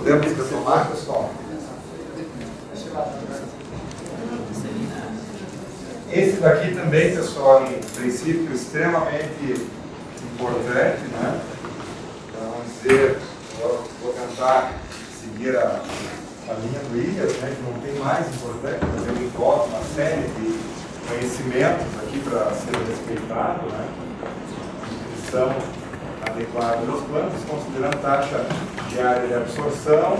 Podemos retomar, pessoal? Esse daqui também, pessoal, é um princípio extremamente importante, né? Vamos dizer, vou tentar seguir a linha do Ilias, né, que não tem mais importante, mas eu envolvo uma série de conhecimentos aqui para serem respeitados, né? Nutrição adequada das plantas, considerando taxa diária de absorção,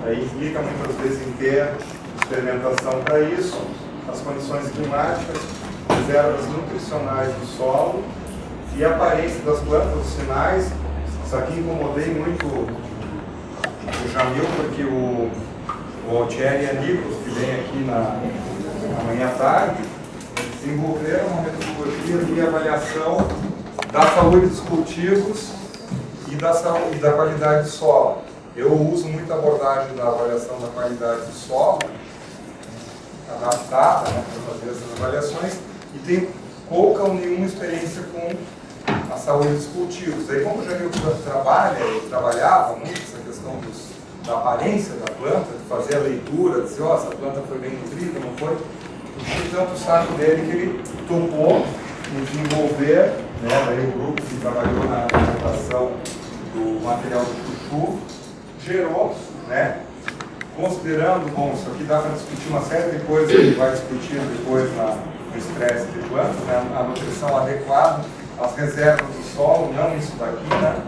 aí implica muitas vezes em ter experimentação para isso, as condições climáticas, reservas nutricionais do solo e a aparência das plantas, os sinais. Isso aqui incomodei muito o Jamil, porque o Altieri e a Nicolas, que vem aqui na manhã à tarde, desenvolveram uma metodologia de avaliação da saúde dos cultivos e da qualidade do solo. Eu uso muito a abordagem da avaliação da qualidade do solo, adaptada, né, para fazer essas avaliações, e tenho pouca ou nenhuma experiência com a saúde dos cultivos. Aí, como o Jamil trabalhava muito essa questão da aparência da planta, de fazer a leitura, dizer, essa planta foi bem nutrida, não foi? Enchi tanto o saco dele que ele topou em desenvolver, né, daí o grupo que trabalhou na apresentação do material do chuchu, gerou, né, considerando, bom, isso aqui dá para discutir uma série de coisas que a gente vai discutir depois no estresse de plantas, né, a nutrição adequada, as reservas do solo, não isso daqui, né?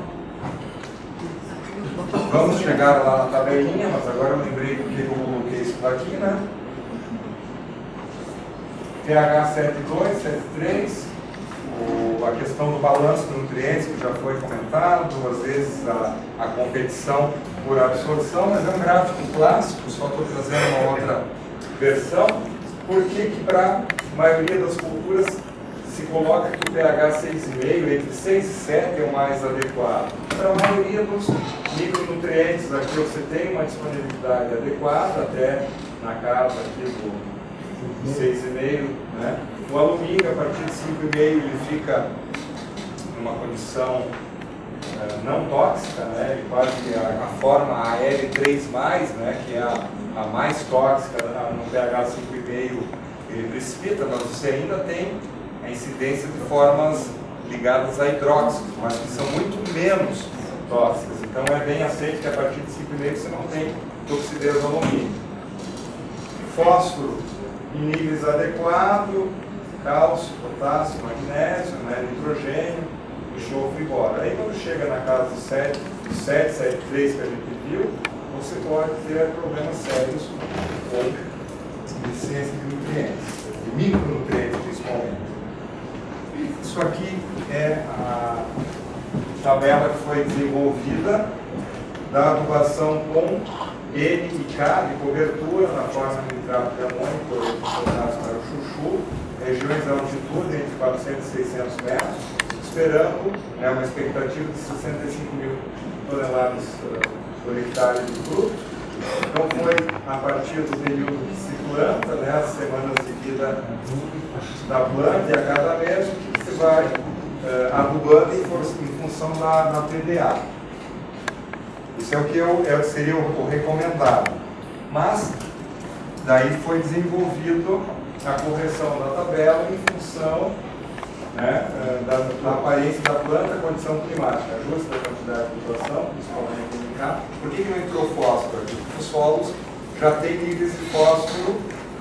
Vamos chegar lá na tabelinha, mas agora eu lembrei porque eu coloquei isso daqui, né? pH 7,2, 7,3, a questão do balanço de nutrientes, que já foi comentado, às vezes a competição por absorção, mas é um gráfico clássico, só estou trazendo uma outra versão, porque que para a maioria das culturas se coloca que o pH 6,5, entre 6 e 7 é o mais adequado. Para a maioria dos micronutrientes aqui você tem uma disponibilidade adequada, até na casa aqui do 6,5, né? O alumínio, a partir de 5,5, ele fica numa condição não tóxica, né? Ele quase a forma AL3+, né? Que é a mais tóxica, no pH 5,5 ele precipita, mas você ainda tem a incidência de formas ligadas a hidróxidos, mas que são muito menos tóxicas. Então é bem aceito que a partir de 5,5 você não tem toxidez do alumínio. Fósforo em níveis adequados, cálcio, potássio, magnésio, né, nitrogênio, enxofre e bora. Aí quando chega na casa do 7, 7,3 que a gente viu, você pode ter problemas sérios com deficiência de nutrientes, de micronutrientes principalmente. Isso aqui é a tabela que foi desenvolvida da adubação com N e K de cobertura na forma de nitrato de amônio por potássio para o chuchu, regiões de altitude entre 400 e 600 metros, esperando, né, uma expectativa de 65 mil toneladas por hectare de fruto. Então foi a partir do período que se planta, né, as semanas de vida da planta, e a cada mês que você vai adubando em função da TDA. Isso é o que seria o recomendado. Mas daí foi desenvolvido a correção da tabela em função, né, da aparência da planta, condição climática, ajuste da quantidade de dotação, principalmente em cá. Por que não entrou fósforo aqui? Porque os solos já têm níveis de fósforo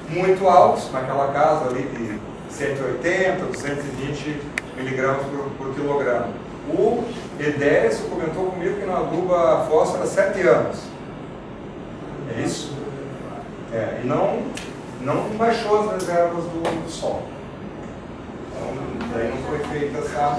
muito altos, naquela casa ali de 180, 220 miligramas por quilograma. O Edésio comentou comigo que não aduba fósforo há 7 anos. É isso? E não baixou as reservas do solo. Então, daí não foi feita essa...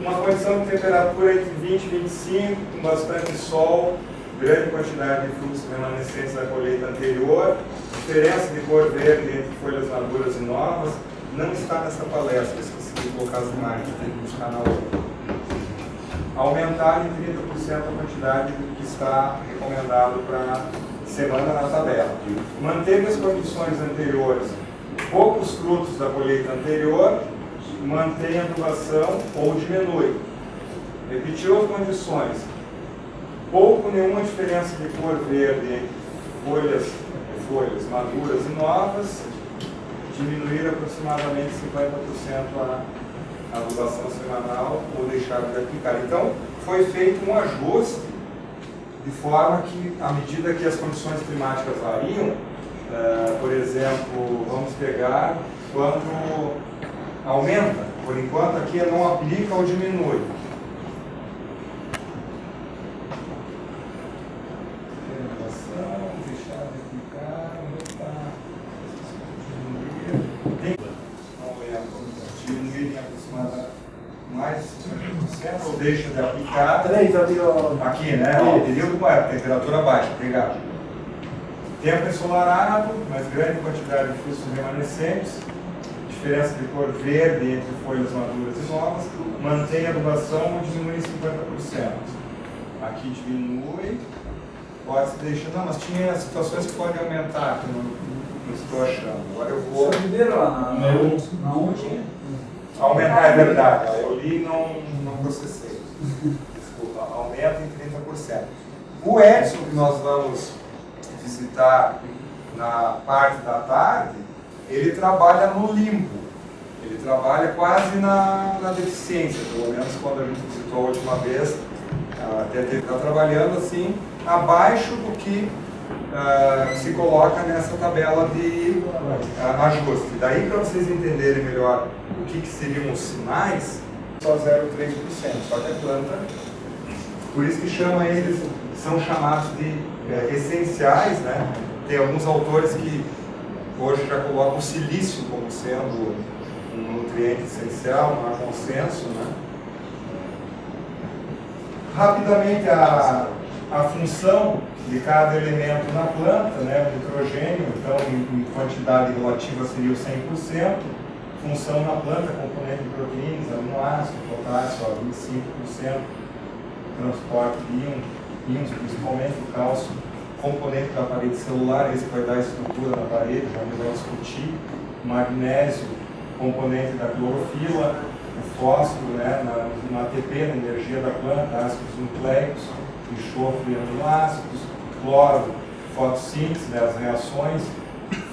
Uma condição de temperatura entre 20 e 25, com bastante sol, grande quantidade de frutos remanescentes da colheita anterior, diferença de cor verde entre folhas maduras e novas, não está nessa palestra, esqueci de colocar as imagens, tem que buscar na outra. Aumentar em 30% a quantidade que está recomendado para semana na tabela. Manteve as condições anteriores, poucos frutos da colheita anterior, mantém a adubação ou diminui. Repetiu as condições, pouco nenhuma diferença de cor verde entre folhas maduras e novas, diminuir aproximadamente 50% a adubação semanal ou deixar de aplicar. Então, foi feito um ajuste de forma que, à medida que as condições climáticas variam, por exemplo, vamos pegar quando aumenta, por enquanto aqui não aplica ou diminui. Deixar de aplicar, aumentar, diminuir. Não lembro. Diminuir em aproximadamente mais 50% ou deixa de aplicar. Aqui, né? Ó, período temperatura baixa, obrigado. Tempo ensolarado, mais grande quantidade de fluxos remanescentes, diferença de cor verde entre folhas maduras e novas, mantém a adubação ou diminui em 50%. Aqui diminui, pode se deixar. Não, mas tinha situações que podem aumentar, que não estou achando. Agora eu vou. Primeiro lá na última. Aumentar é verdade, eu li e não processei. Desculpa, aumenta em 30%. O Edson, que nós vamos visitar na parte da tarde, ele trabalha no limbo. Ele trabalha quase na deficiência, pelo menos quando a gente visitou a última vez. Até ele está trabalhando assim, abaixo do que se coloca nessa tabela de ajuste. Daí, para vocês entenderem melhor o que seriam os sinais, só 0,3%. Só que a planta, por isso que chama eles, são chamados de essenciais, né? Tem alguns autores que hoje já colocam o silício como sendo um nutriente essencial, não há consenso, né? Rapidamente, a função de cada elemento na planta, né? O nitrogênio, então, em quantidade relativa seria o 100%. Função na planta, componente de proteínas, aminoácidos, potássio, 25%. Transporte de íons, principalmente o cálcio, componente da parede celular, esse vai dar estrutura na parede, já me vamos discutir. Magnésio, componente da clorofila, o fósforo, né, na ATP, na energia da planta, ácidos nucleicos, enxofre e aminoácidos, cloro, fotossíntese, né, as reações,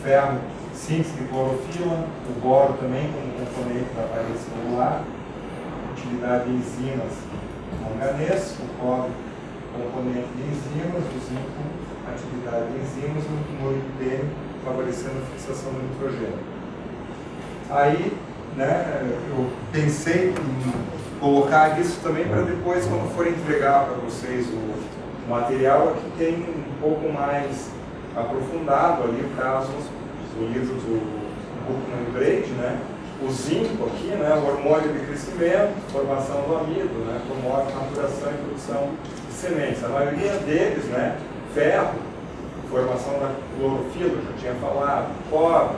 ferro, síntese de clorofila, o boro também como componente da parede celular, utilidade de enzimas, manganês, o cobre, componente de enzimas, o zinco, atividade de enzimas, o molibdênio, favorecendo a fixação do nitrogênio. Aí, né, eu pensei em colocar isso também para depois, quando for entregar para vocês o material, aqui tem um pouco mais aprofundado ali o caso do livro do Buchmann e Breit, né? O zinco aqui, né, o hormônio de crescimento, formação do amido, né, promove a maturação e produção de sementes. A maioria deles, né, ferro, formação da clorofila, já tinha falado, cobre,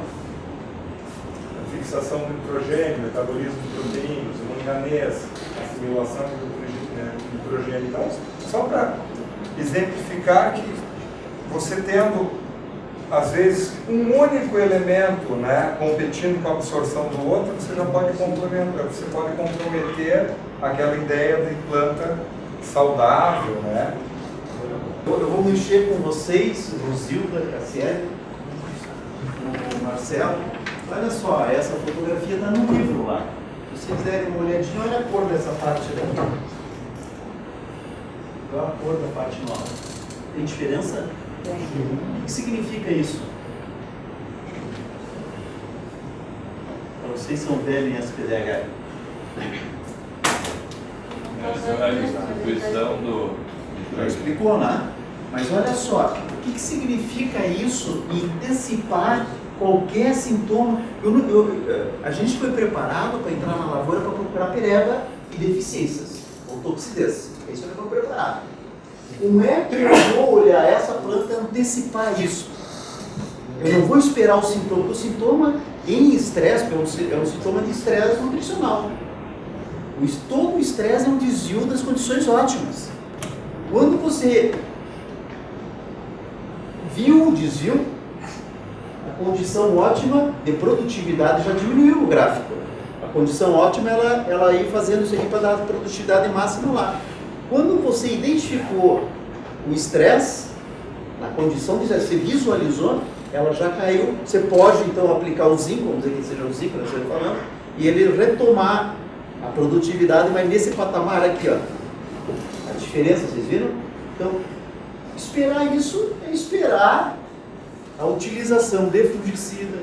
fixação do nitrogênio, metabolismo de proteínas, manganês, assimilação de nitrogênio. Então, só para exemplificar que você tendo, às vezes, um único elemento, né, competindo com a absorção do outro, você já pode complementar, você pode comprometer aquela ideia de planta saudável, né? Eu vou mexer com vocês, Rosilda, Cassiele, o Marcelo. Olha só, essa fotografia está no livro lá. Se vocês derem uma olhadinha, olha a cor dessa parte daqui. Olha a cor da parte nova. Tem diferença? O que significa isso? Para vocês são velhos em SPDH. A distribuição do... Já explicou, né? Mas olha só, o que significa isso em antecipar qualquer sintoma? A gente foi preparado para entrar na lavoura para procurar pereba e deficiências, ou toxidez. É isso que foi preparado. Como é que eu vou olhar essa planta e antecipar isso? Eu não vou esperar o sintoma, porque o sintoma em estresse é um sintoma de estresse nutricional. Todo o estresse é um desvio das condições ótimas. Quando você viu o desvio, a condição ótima de produtividade já diminuiu no gráfico. A condição ótima ela ir fazendo isso aqui para dar produtividade máxima lá. Quando você identificou o estresse, na condição de você visualizou, ela já caiu. Você pode então aplicar o zinco, vamos dizer que seja o zinco, nós estamos falando, e ele retomar a produtividade, mas nesse patamar aqui, ó. A diferença, vocês viram? Então, esperar isso é esperar a utilização de fungicida,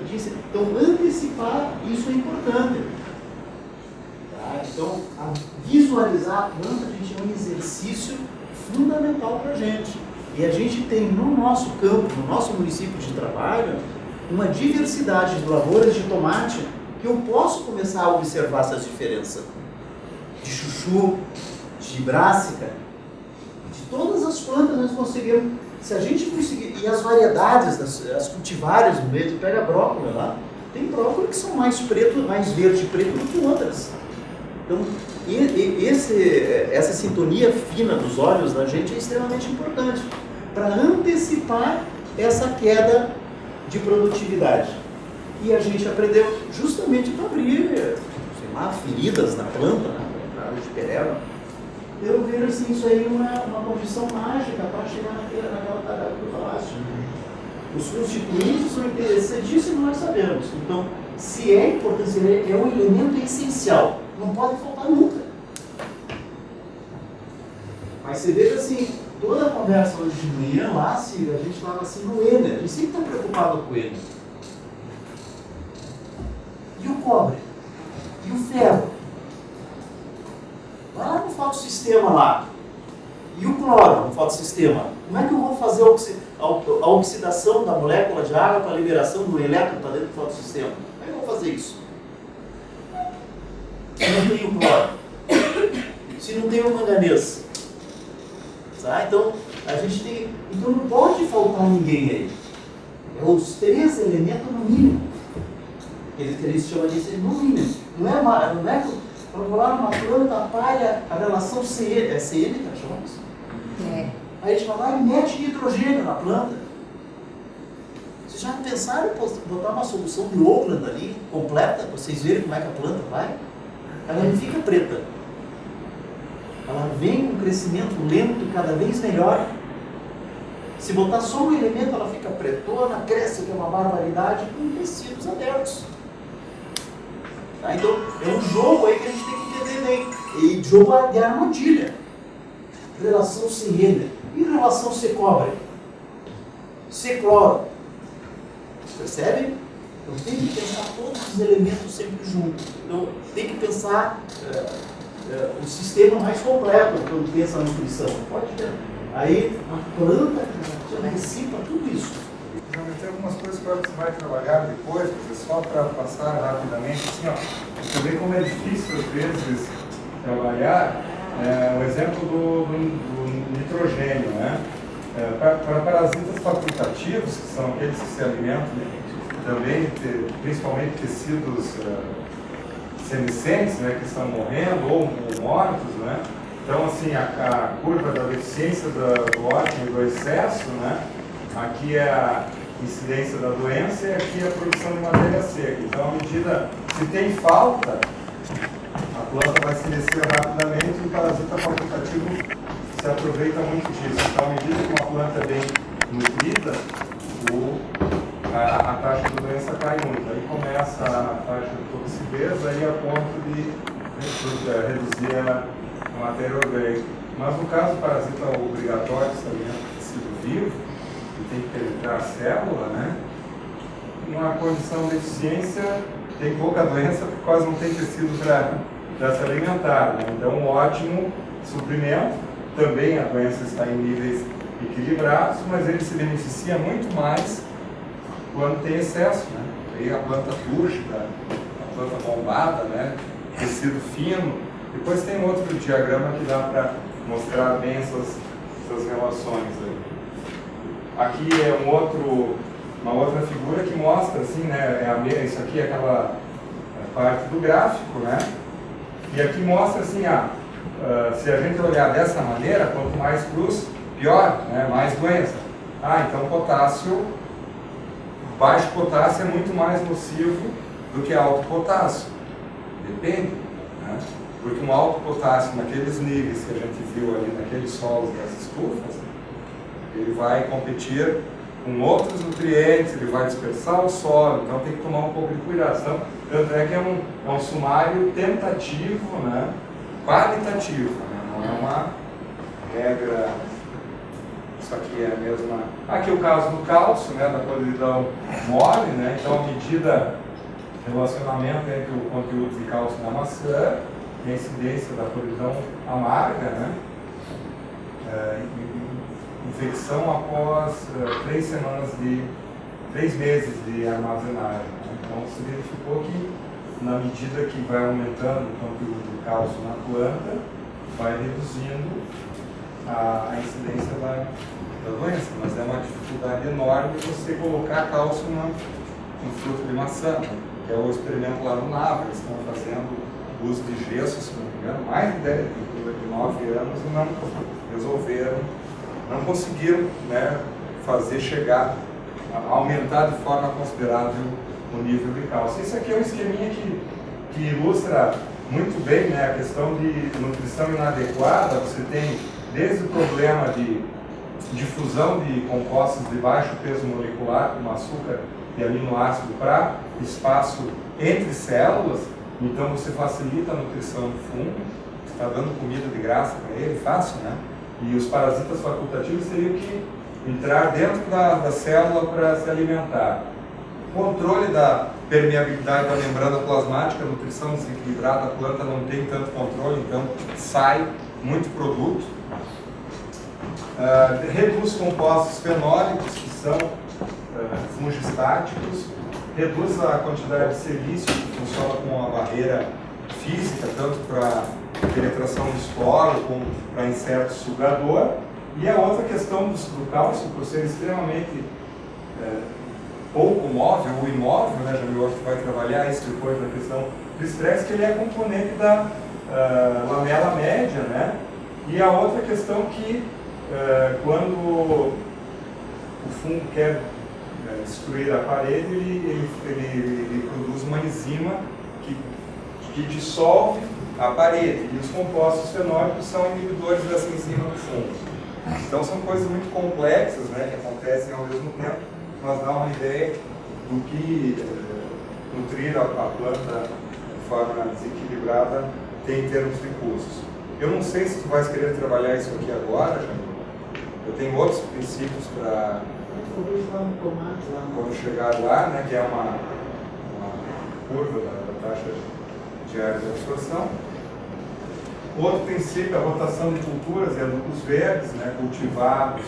então antecipar isso é importante. Tá? Então, visualizar a planta, gente, é um exercício fundamental para a gente. E a gente tem no nosso campo, no nosso município de trabalho, uma diversidade de lavouras de tomate que eu posso começar a observar essas diferenças. De chuchu, de brássica, de todas as plantas nós conseguimos. Se a gente conseguir, e as variedades, as cultivares no meio, pega brócolis lá, tem brócolis que são mais preto, mais verde e preto do que outras. Então, essa sintonia fina dos olhos da gente é extremamente importante para antecipar essa queda de produtividade. E a gente aprendeu justamente para abrir, sei lá, feridas na planta, na área de pereba. Eu vejo assim, isso aí uma condição mágica para chegar naquela tarefa que eu falaste. Os constituintes são interessantíssimos, nós sabemos. Então, se é importante, é um elemento essencial. Não pode faltar nunca. Mas você veja assim, toda a conversa hoje de manhã lá, a gente estava assim no Ener, a gente sempre está preocupado com ele. E o cobre? E o ferro? Vai lá no fotossistema lá. E o cloro no fotossistema? Como é que eu vou fazer a oxidação da molécula de água para a liberação do elétron para dentro do fotossistema? Como é que eu vou fazer isso? Se não tem o cloro, se não tem o manganês, tá? Então a gente tem, então não pode faltar ninguém aí. É os 3 elementos no mínimo. Eles chamam disso no mínimo. Não é que eu vou lá numa planta, a palha, a relação CN, é CN que nós chamamos? É. Aí a gente vai lá e mete nitrogênio na planta. Vocês já pensaram em botar uma solução de Oakland ali, completa, para vocês verem como é que a planta vai? Ela não fica preta. Ela vem com um crescimento lento, cada vez melhor. Se botar só um elemento, ela fica pretona, cresce, que é uma barbaridade, com tecidos abertos. Tá? Então, é um jogo aí que a gente tem que entender bem. E jogo de armadilha. Relação C-N. E relação C-cobre? C-cloro. Percebe? Então tem que pensar todos os elementos sempre juntos. Então tem que pensar o sistema mais completo quando pensa na nutrição. Pode ter. Aí a planta antecipa tudo isso. Tem algumas coisas que você vai trabalhar depois, só para passar rapidamente, assim, ó, você vê como é difícil às vezes trabalhar o exemplo do nitrogênio, né? Para parasitas facultativos, que são aqueles que se alimentam também, principalmente tecidos senescentes, né, que estão morrendo ou mortos, né? Então, assim, a curva da deficiência do ótimo e do excesso, né? Aqui é a incidência da doença e aqui é a produção de matéria seca. Então, à medida que tem falta, a planta vai se descer rapidamente e o parasita facultativo se aproveita muito disso. Então, à medida que uma planta é bem nutrida, a taxa de doença cai muito. Aí começa a taxa de toxidez, aí a ponto de reduzir a matéria orgânica. Mas no caso do parasita obrigatório, que se alimenta de tecido vivo, que tem que penetrar a célula, né? Numa condição de deficiência, tem pouca doença porque quase não tem tecido para se alimentar, né? Então, um ótimo suprimento. Também a doença está em níveis equilibrados, mas ele se beneficia muito mais quando tem excesso, né? Aí a planta túrgida, a planta bombada, né? Tecido fino. Depois tem outro diagrama que dá para mostrar bem essas relações aí. Aqui é uma outra figura que mostra, assim, né? Isso aqui é aquela parte do gráfico, né? E aqui mostra assim, se a gente olhar dessa maneira, quanto mais cruz, pior, né? Mais doença. Então potássio, baixo potássio é muito mais nocivo do que alto potássio. Depende, né? Porque um alto potássio naqueles níveis que a gente viu ali naqueles solos das estufas, Ele vai competir com outros nutrientes, ele vai dispersar o solo, então tem que tomar um pouco de cuidado. Então, tanto é que é um sumário tentativo, né? Qualitativo, né? Não é uma regra. Isso aqui é a mesma. Aqui o caso do cálcio, né? Da podridão mole, né? Então, a medida relacionamento entre o conteúdo de cálcio na maçã e a incidência da podridão amarga, né? Infecção após 3 meses de armazenagem. Né? Então se verificou que na medida que vai aumentando o conteúdo de cálcio na planta, vai reduzindo a incidência da doença, mas é uma dificuldade enorme você colocar cálcio no fruto de maçã, né? Que é o experimento lá no NAVA, eles estão fazendo uso de gesso, se não me engano, mais de 9 anos e não resolveram, não conseguiram, né, fazer chegar, a aumentar de forma considerável o nível de cálcio. Isso aqui é um esqueminha que ilustra muito bem, né, a questão de nutrição inadequada. Você tem desde o problema de difusão de compostos de baixo peso molecular, como açúcar e aminoácido, para espaço entre células. Então você facilita a nutrição do fungo, você está dando comida de graça para ele, fácil, né? E os parasitas facultativos teriam que entrar dentro da célula para se alimentar. Controle da permeabilidade da membrana plasmática, nutrição desequilibrada, a planta não tem tanto controle, então sai muito produto. Reduz compostos fenólicos, que são fungistáticos, reduz a quantidade de silício, que funciona como uma barreira física, tanto para penetração do esporo como para inseto sugador. E a outra questão do cálcio, por ser extremamente pouco móvel ou imóvel, né, Jamil vai trabalhar isso depois na questão do estresse, que ele é componente da lamela média, né? E a outra questão que quando o fungo quer destruir a parede, ele produz uma enzima que dissolve a parede, e os compostos fenólicos são inibidores dessa enzima do fungo. Então são coisas muito complexas, né, que acontecem ao mesmo tempo, mas dá uma ideia do que nutrir a planta de forma desequilibrada tem em termos de custos. Eu não sei se tu vais querer trabalhar isso aqui agora, Jamil. Eu tenho outros princípios para quando chegar lá, né, que é uma curva da taxa diária de absorção. Outro princípio é a rotação de culturas e adubos verdes, né, cultivados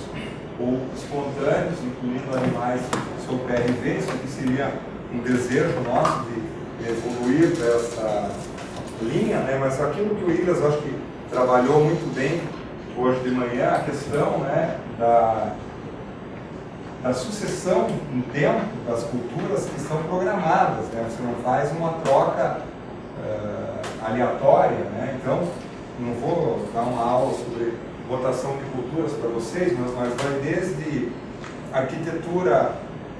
ou espontâneos, incluindo animais sob PRV. Isso aqui seria um desejo nosso de evoluir para essa linha, né, mas aquilo que o Ilhas, acho que trabalhou muito bem hoje de manhã, a questão, né, da sucessão no tempo das culturas que estão programadas, né? Você não faz uma troca aleatória, né? Então, não vou dar uma aula sobre rotação de culturas para vocês, mas vai desde arquitetura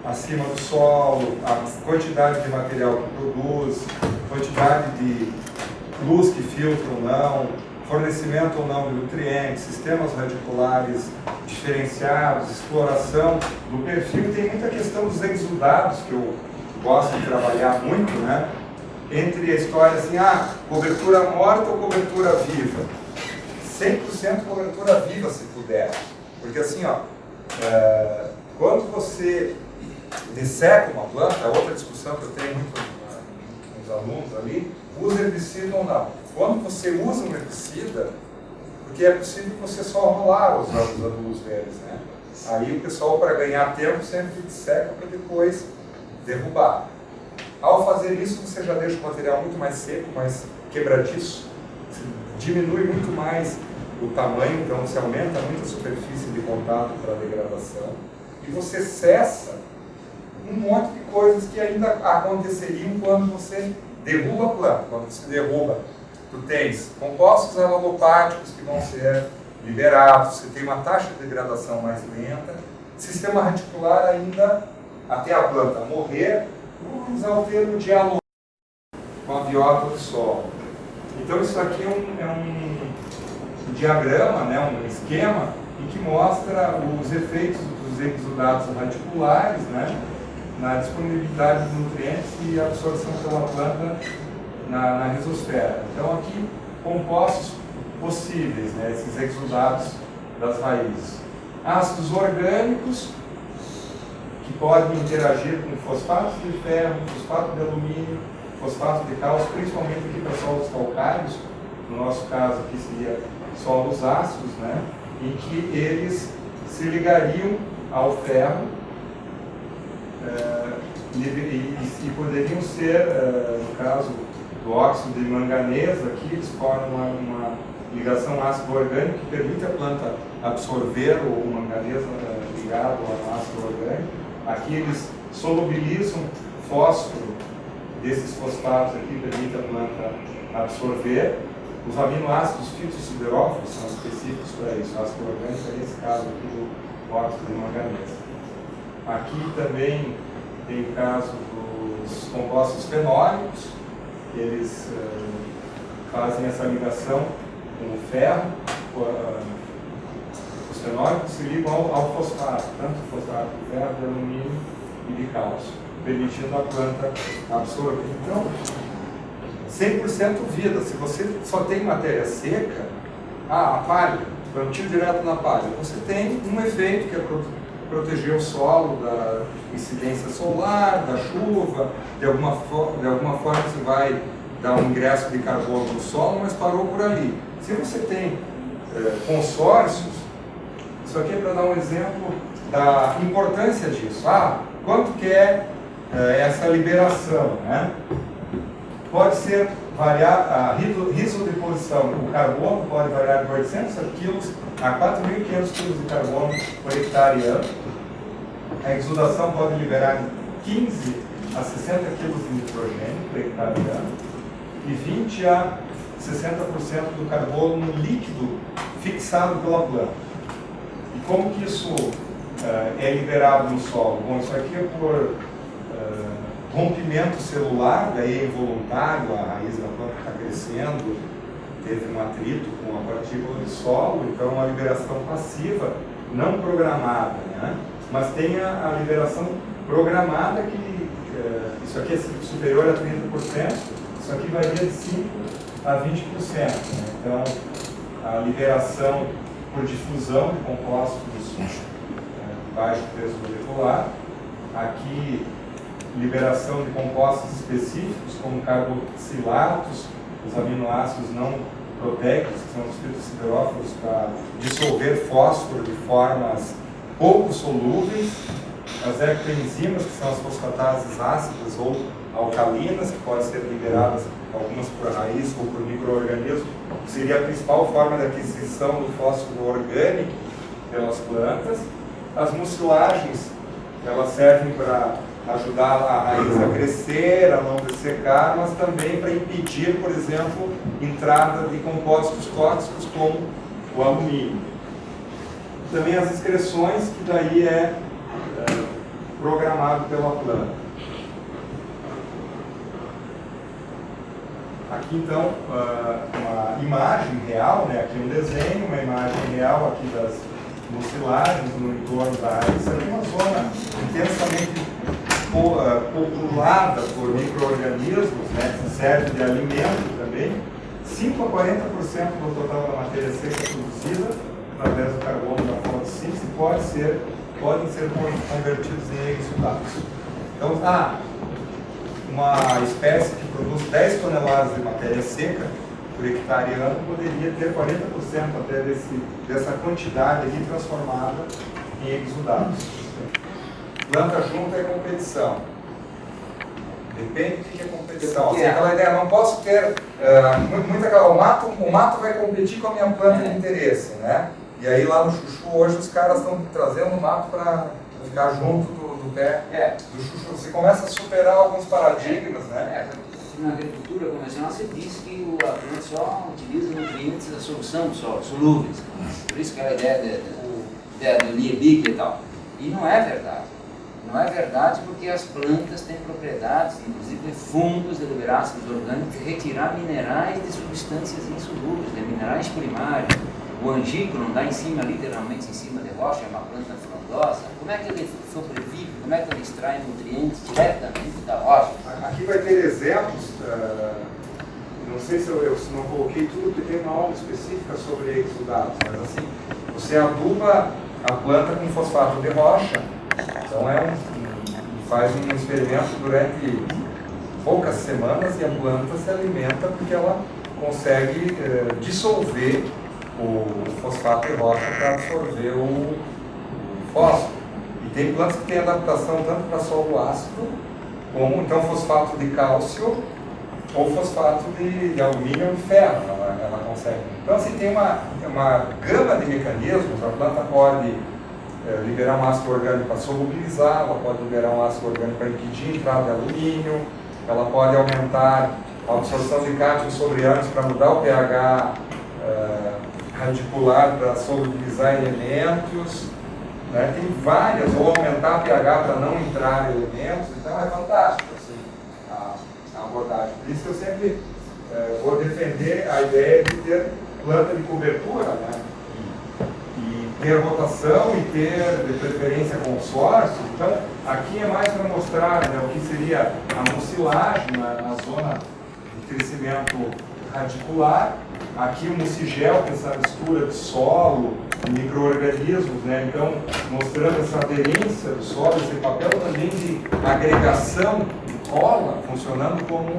acima do solo, a quantidade de material que produz, quantidade de luz que filtra ou não, fornecimento ou não de nutrientes, sistemas radiculares diferenciados, exploração do perfil. Tem muita questão dos exudados que eu gosto de trabalhar muito, né? Entre a história assim, cobertura morta ou cobertura viva. 100% cobertura viva, se puder. Porque assim, quando você desseca uma planta, outra discussão que eu tenho muito com os alunos ali, usa herbicida ou não. Quando você usa um herbicida, porque é possível que você só rolar os adubos verdes, né? Aí o pessoal, para ganhar tempo, sempre disseca para depois derrubar. Ao fazer isso, você já deixa o material muito mais seco, mais quebradiço, você diminui muito mais o tamanho, então você aumenta muito a superfície de contato para a degradação, e você cessa um monte de coisas que ainda aconteceriam quando você derruba a planta. Quando você derruba, tu tens compostos alopáticos que vão ser liberados, você tem uma taxa de degradação mais lenta, sistema radicular ainda, até a planta morrer, vamos usar o termo diálogo com a biota do solo. Então isso aqui é um diagrama, né, um esquema e que mostra os efeitos dos exudatos radiculares, né, na disponibilidade de nutrientes e absorção pela planta na rizosfera. Então aqui compostos possíveis, né, esses exudatos das raízes. Ácidos orgânicos que podem interagir com fosfatos de ferro, fosfato de alumínio, fosfato de cálcio, principalmente aqui para solos calcários, no nosso caso aqui seria solos ácidos, né, em que eles se ligariam ao ferro e poderiam ser, no caso do óxido de manganês, aqui eles formam uma ligação ácido-orgânico que permite a planta absorver o manganês ligado ao ácido orgânico. Aqui eles solubilizam fósforo desses fosfatos aqui, permite a planta absorver. Os aminoácidos fitosiderófilos são específicos para isso, o ácido orgânico é nesse caso aqui do óxido de manganês. Aqui também tem o caso dos compostos fenólicos, eles fazem essa ligação com o ferro. Os fenólicos se ligam ao fosfato, tanto o fosfato de ferro, de alumínio e de cálcio, permitindo a planta absorver. Então, 100% vida. Se você só tem matéria seca, a palha, plantio direto na palha, você tem um efeito que é proteger o solo da incidência solar, da chuva, de alguma forma você vai dar um ingresso de carbono no solo, mas parou por ali. Se você tem consórcios, isso aqui é para dar um exemplo da importância disso. Quanto que é essa liberação, né? Pode ser variar, a risodeposição, o carbono pode variar de 800 kg a 4.500 kg de carbono por hectare ano. A exudação pode liberar de 15 a 60 kg de nitrogênio por hectare ano e 20 a 60% do carbono líquido fixado pela planta. E como que isso é liberado no solo? Bom, isso aqui é por rompimento celular, daí é involuntário, a raiz da planta está crescendo, teve um atrito com a partícula de solo, então uma liberação passiva, não programada, né? Mas tem a liberação programada que isso aqui é superior a 30%, isso aqui varia de 5% a 20%. Né? Então, a liberação por difusão de compostos de baixo peso molecular, aqui liberação de compostos específicos como carboxilatos, os aminoácidos não proteicos, que são os fitosiderófilos, para dissolver fósforo de formas pouco solúveis, as ectoenzimas, que são as fosfatases ácidas ou alcalinas, que podem ser liberadas algumas por raiz ou por micro-organismo, que seria a principal forma de aquisição do fósforo orgânico pelas plantas. As mucilagens, elas servem para ajudar a raiz a crescer, a não dessecar, mas também para impedir, por exemplo, entrada de compostos tóxicos como o alumínio. Também as excreções, que daí é programado pela planta. Aqui então uma imagem real, né? Aqui um desenho, uma imagem real aqui das mucilagens no entorno da área. Isso aqui é uma zona intensamente populada por micro-organismos, né, que serve de alimento também. 5 a 40% do total da matéria seca produzida através do carbono da fotossíntese podem ser convertidos em exudatos. Então, uma espécie que produz 10 toneladas de matéria seca por hectare ano poderia ter 40% até dessa quantidade aqui transformada em exudatos. Planta junto é competição. Depende do que é competição. Assim, aquela ideia, não posso ter o mato vai competir com a minha planta de interesse, né? E aí lá no Chuchu hoje os caras estão trazendo o mato para ficar junto do pé do Chuchu. Você começa a superar alguns paradigmas, né? Na agricultura convencional você diz que a planta só utiliza nutrientes da solução do solo, solúveis. Por isso que a ideia do Liebig e tal. E não é verdade. Não é verdade porque as plantas têm propriedades, inclusive fungos de liberar ácidos orgânicos, de retirar minerais de substâncias insolúveis, de minerais primários. O angico não dá em cima, literalmente em cima de rocha, é uma planta frondosa. Como é que ele sobrevive? Como é que ele extrai nutrientes diretamente da rocha? Aqui vai ter exemplos, não sei se eu não coloquei tudo, porque tem uma aula específica sobre exudados, mas assim, você aduba a planta com fosfato de rocha, então faz um experimento durante poucas semanas e a planta se alimenta porque ela consegue dissolver o fosfato de rocha para absorver o fósforo. E tem plantas que têm adaptação tanto para solo ácido, como então fosfato de cálcio ou fosfato de alumínio e ferro, ela consegue. Então assim, tem uma gama de mecanismos. A planta pode liberar um ácido orgânico para solubilizar, ela pode liberar um ácido orgânico para impedir a entrada de alumínio, ela pode aumentar a absorção de cátions sobre ânions para mudar o pH radicular para solubilizar elementos, né? Tem várias, ou aumentar o pH para não entrar elementos, então é fantástico assim, a abordagem. Por isso que eu sempre vou defender a ideia de ter planta de cobertura, né? E ter rotação e ter, de preferência, consórcio. Então, aqui é mais para mostrar, né, o que seria a mucilagem na zona de crescimento radicular. Aqui o mucigel, que é essa mistura de solo e micro-organismos, né? Então, mostrando essa aderência do solo, esse papel também de agregação de cola, funcionando como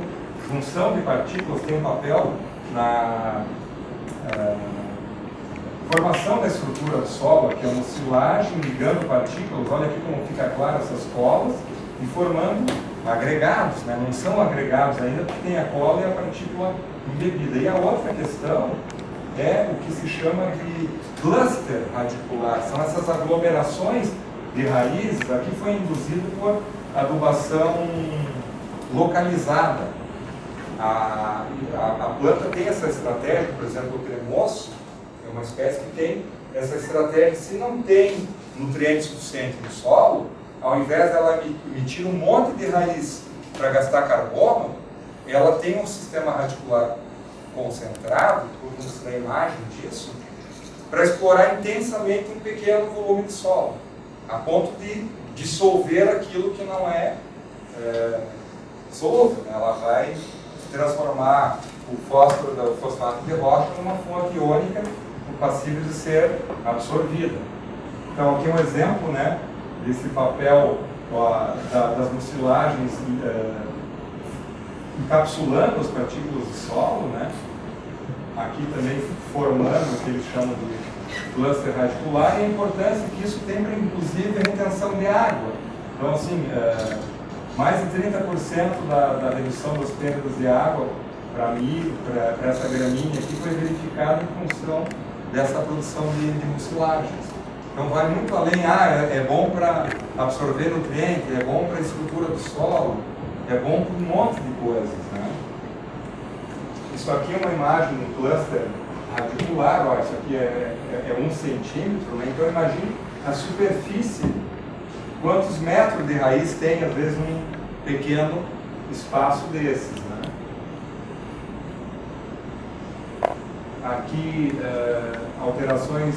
junção de partículas, tem um papel na formação da estrutura do solo, que é a mucilagem ligando partículas. Olha aqui como fica claro essas colas, e formando agregados, né? Não são agregados ainda porque tem a cola e a partícula embebida. E a outra questão é o que se chama de cluster radicular, são essas aglomerações de raízes. Aqui foi induzido por adubação localizada. A planta tem essa estratégia, por exemplo, o cremoso é uma espécie que tem essa estratégia. Se não tem nutrientes suficientes no solo, ao invés dela emitir um monte de raiz para gastar carbono, ela tem um sistema radicular concentrado, vamos mostrar a imagem disso, para explorar intensamente um pequeno volume de solo, a ponto de dissolver aquilo que não é solúvel, né? Ela vai transformar o fósforo do fosfato de rocha numa fonte iônica passível de ser absorvida. Então aqui um exemplo, né, desse papel das mucilagens encapsulando as partículas do solo, né? Aqui também formando o que eles chamam de cluster radicular, e a importância que isso tem para, inclusive, a retenção de água. Então, assim, mais de 30% da redução das perdas de água para milho, para essa gramínea aqui, foi verificada em função dessa produção de mucilagens. Então vai muito além, é bom para absorver nutrientes, é bom para a estrutura do solo, é bom para um monte de coisas, né? Isso aqui é uma imagem do cluster radicular, ó, isso aqui é 1 centímetro, né? Então imagine a superfície, quantos metros de raiz tem, às vezes, um pequeno espaço desses, né? Aqui, alterações